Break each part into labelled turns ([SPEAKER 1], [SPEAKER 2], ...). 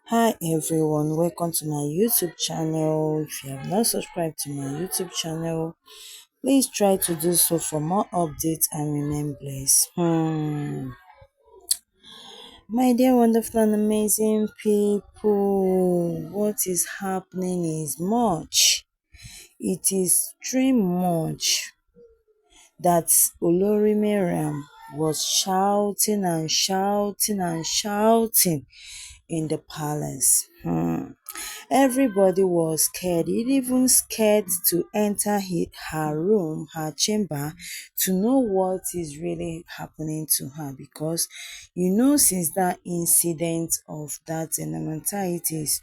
[SPEAKER 1] Hi everyone, welcome to my YouTube channel. If you have not subscribed to my YouTube channel, please try to do so for more updates and remain blessed. My dear wonderful and amazing people, what is happening is much. It is too much that Olori Mariam was shouting and shouting and shouting in the palace. Everybody was scared. It even scared to enter her room, her chamber, to know what is really happening to her, because since that incident of that endometritis,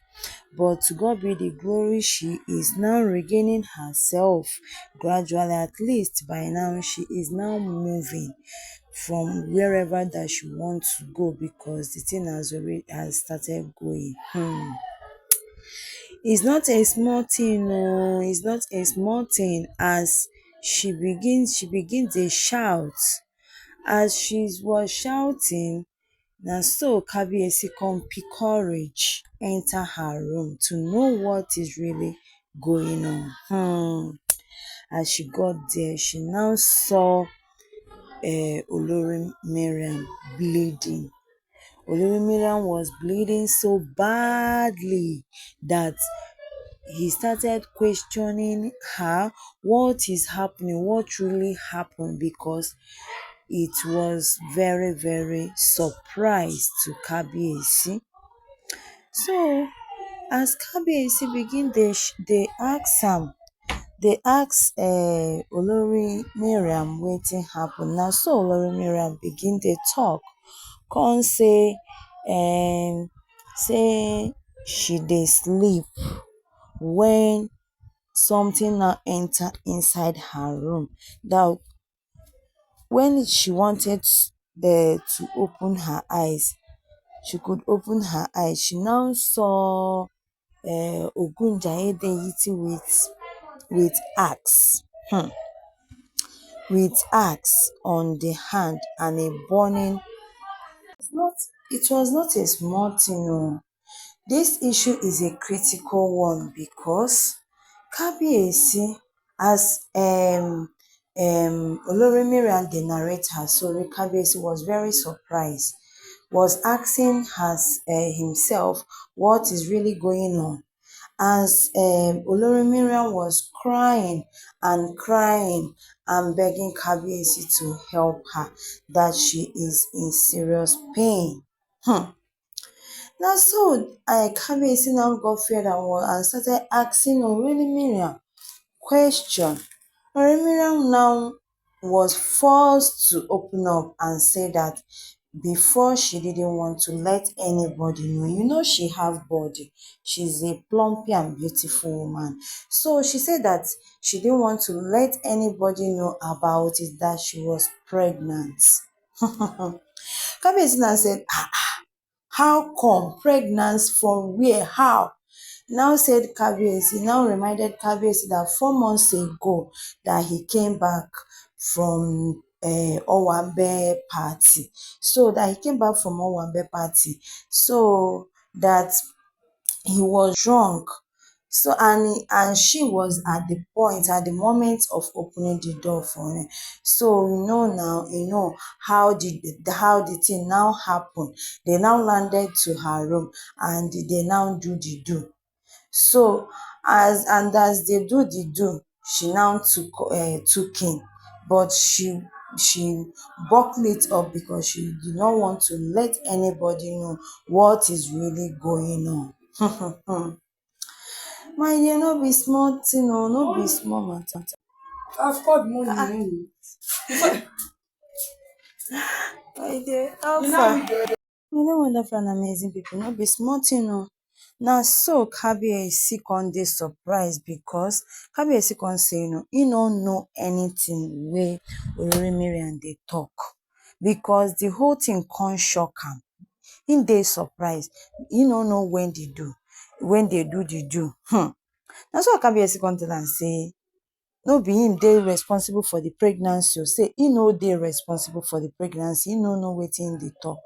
[SPEAKER 1] but to God be the glory, she is now regaining herself gradually. At least by now, she is now moving from wherever that she wants to go, because the thing has started going. It's not a small thing, no, it's not a small thing. As she begins a shout. As she was shouting, na so Kabiyesi come pick courage enter her room to know what is really going on. As she got there, she now saw Olori Mariam bleeding. Olori Mariam was bleeding so badly that he started questioning her, what is happening, what really happened, because it was very, very surprise to Kabiyesi. So as Kabiyesi begin, they ask am, they ask Olori Mariam wetin happen. Na so Olori Mariam begin dey talk, come say she dey sleep when something now enter inside her room. That when she wanted to open her eyes, she could open her eyes. She now saw Ogunjaye Deity with axe, with axe on the hand and a burning. Not, it was not a small thing. No. This issue is a critical one, because Kabiyesi, as Olori Mariam dey narrate her story, Kabiyesi was very surprised, was asking himself what is really going on. As Olori Mariam was crying and begging Kabiyesi to help her, that she is in serious pain. Na so Kabiyesi now got feared and started asking Olori Mariam question. Olori Mariam now was forced to open up and say that before, she didn't want to let anybody know. She have body. She's a plumpy and beautiful woman. So she said that she didn't want to let anybody know about it, that she was pregnant. Kabiyesi now said, how come? Pregnancy from where? How? Now reminded Kabiyesi that 4 months ago that he came back from Owambe party. So that he came back from Owambe party. So that he was drunk. So and she was at the moment of opening the door for him. So how the thing now happened. They now landed to her room and they now do the do. So as they do the do, she now took in, but she buckled it up because she did not want to let anybody know what is really going on. My dear, no be small thing, no be small matter.
[SPEAKER 2] I've called money.
[SPEAKER 1] My dear, how far? Wonderful and amazing people, no be small thing o. Na so Kabiyesi come dey surprised, because Kabiyesi come say he no know anything wey Olori Mariam dey talk, because the whole thing come shock am. He dey surprised. He no know when they do the do. Na so Kabiyesi come tell am say no be him dey responsible for the pregnancy o, say he no dey responsible for the pregnancy, he no know wetin him dey talk.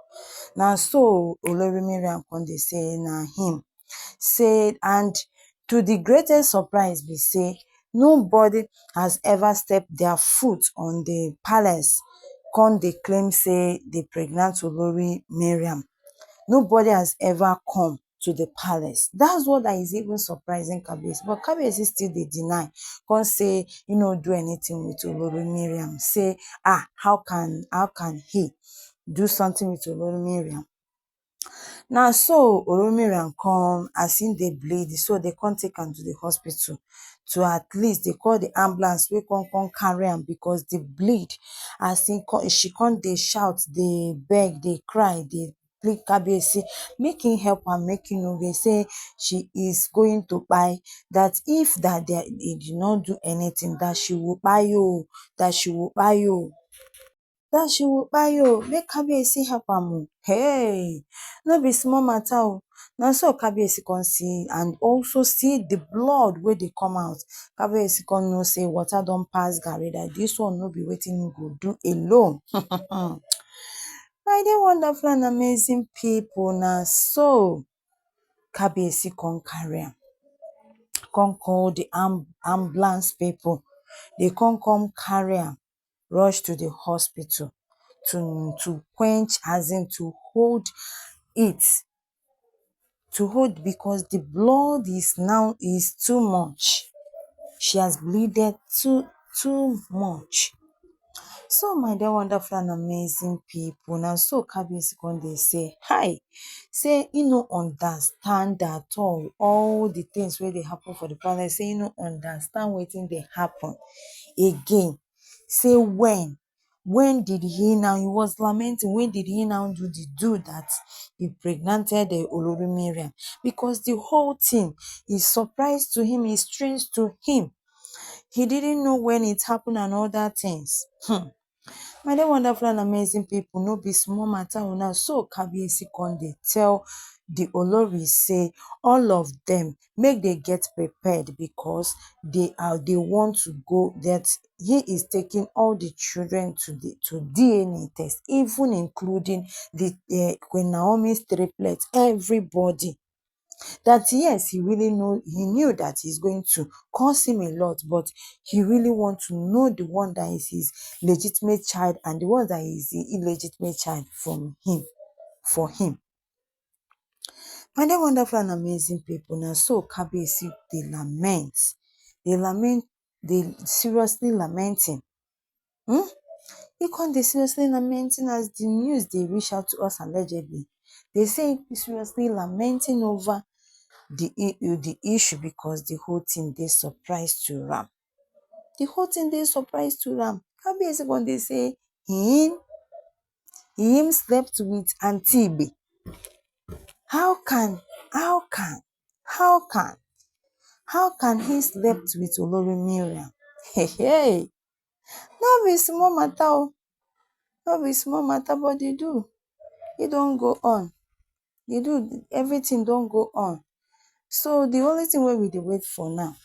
[SPEAKER 1] Na so Olori Mariam come dey say na him. Say, and to the greatest surprise be say nobody has ever stepped their foot on the palace come dey claim say dey pregnant Olori Mariam. Nobody has ever come to the palace. That's what that is even surprising Kabiyesi. But Kabiyesi still dey deny. Come say he no do anything with Olori Mariam. Say, how can he do something with Olori Mariam? Na so Olori Mariam come, as im dey bleed, so they come take am to the hospital to at least dey call the ambulance wey come carry am, because the bleed, as she come dey shout, dey beg, dey cry, dey plead Kabiyesi make him help am, make him know dey say she is going to kpai, that if that he did not do anything, that she will kpai o, that she will kpai o. That she will kpai o, make Kabiyesi help am o. Hey, no be small matter o. Na so Kabiyesi come see, and also see the blood wey dey come out. Kabiyesi come know say water don pass garri, that this one no be wetin him go do alone. My dear wonderful and amazing people, na so Kabiyesi come carry am, come call the ambulance people. They come carry am rush to the hospital to quench, as in to hold it, because the blood is too much. She has bleeded too much. So my dear wonderful and amazing people, na so Kabiyesi come dey say, say he no understand at all the things wey dey happen for the palace. Say he no understand wetin dey happen again. Say when did he now, he was lamenting, when did he now do that he pregnanted Olori Mariam? Because the whole thing is surprise to him, is strange to him. He didn't know when it happened and other things. My dear wonderful and amazing people, no be small matter now. So Kabiyesi come dey tell the Olori say all of them make they get prepared, because they want to go, that he is taking all the children to DNA test, even including the Queen Naomi's triplets, everybody. That yes, he knew that he's going to cost him a lot, but he really wants to know the one that is his legitimate child and the one that is the illegitimate child for him. My dear wonderful and amazing people, now so Kabiyesi they seriously lamenting. He come dey seriously lamenting as the news dey reach out to us allegedly. They say seriously lamenting over the issue, because the whole thing dey surprise to am. The whole thing dey surprise to am. Kabiyesi come dey say him slept with Aunty Igbi. How can he slept with Olori Mariam? Hey, no be small matter o. No be small matter, but they do. It don go on. Everything don go on. So the only thing wey we dey wait for now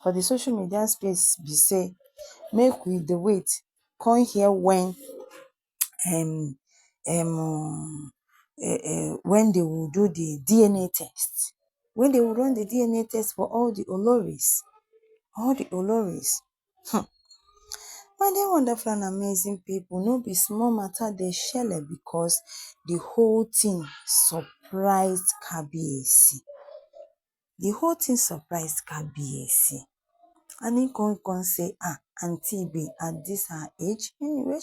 [SPEAKER 1] for the social media space be say make we dey wait, come hear when when they will do the DNA test, when they will run the DNA test for all the Oloris. My dear wonderful and amazing people, no be small matter dey shele, because the whole thing surprised Kabiyesi. The whole thing surprised Kabiyesi. And he come say, Aunty Igbi at this her age, anyway,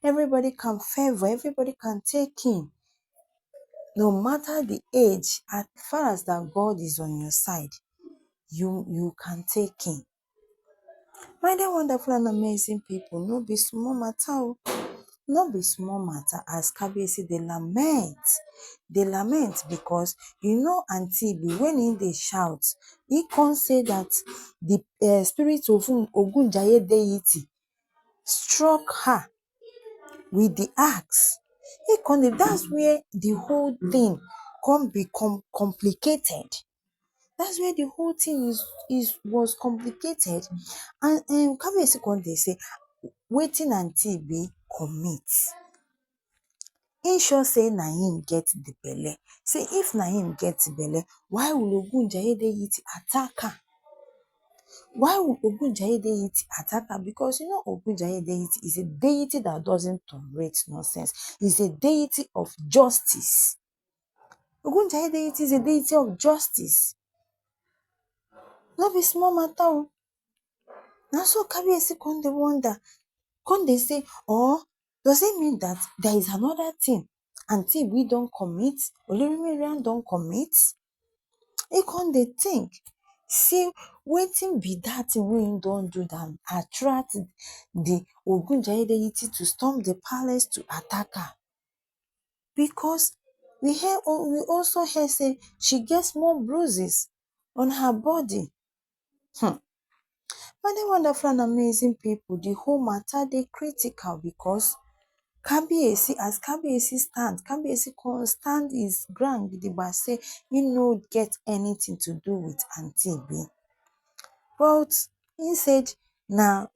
[SPEAKER 1] everybody can favor, everybody can take him. No matter the age, as far as that God is on your side, you can take him. My dear wonderful and amazing people, no be small matter o. No be small matter, as Kabiyesi dey lament, because Aunty Igbi, when he dey shout, he come say that the spirit of Ogunjaye Deity struck her with the axe. That's where the whole thing come become complicated. That's where the whole thing was complicated. And Kabiyesi come dey say wetin Aunty Igbi commit, e sure say na him get the belle. Say if na him get the belle, why will Ogunjaye Deity attack her? Why would Ogunjaye Deity attack her? Because you know Ogunjaye Deity is a deity that doesn't tolerate nonsense. He's a deity of justice. Ogunjaye Deity is a deity of justice. No be small matter o. Na so Kabiyesi come dey wonder, come dey say, or does it mean that there is another thing Aunty Igbi don commit, Olori Mariam don commit? He come dey think, say wetin be dat thing wey im don do that attract the Ogunjaye Deity to storm the palace to attack her? Because we also hear say she get small bruises on her body. Many wonderful and amazing people, the whole matter dey critical because Kabiyesi, as Kabiyesi stand, Kabiyesi come stand his ground gidigba say he no get anything to do with Aunty Igbi. But he said na